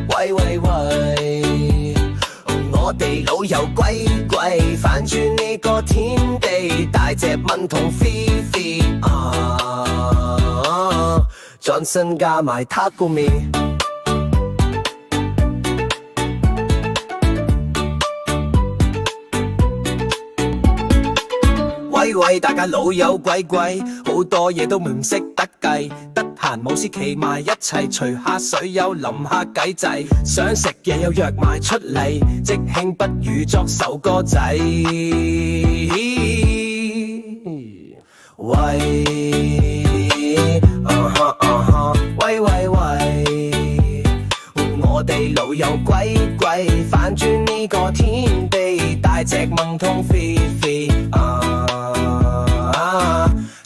喂喂喂，我哋老友鬼鬼，反轉呢個天地，大隻蚊同飛飛Johnson 加埋 Takumi。喂喂，大家老友鬼鬼，好多嘢都唔識得計，得閒冇事企埋一齊，隨下水友淋下計仔，想食嘢又約埋出嚟，即興不如作首歌仔。喂，喂喂喂，我哋老友鬼鬼，反轉呢個天地，大隻萌同飛飛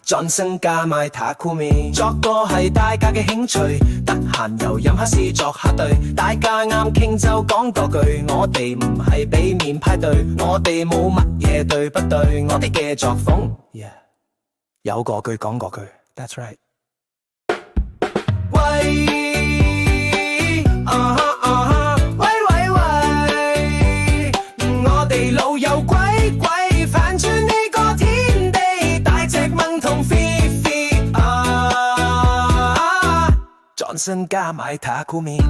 Johnson 加埋 Takumi， 作歌係大家嘅興趣，得閒又飲下試作下對，大家啱傾就講多句，我哋唔係俾面派對，我哋冇乜嘢對不對，我哋嘅作風，有個句講個句 ，That's right。喂，喂喂喂，我哋老友鬼鬼，反轉呢個天地，大隻萌同飛飛Johnson 加埋 Takumi。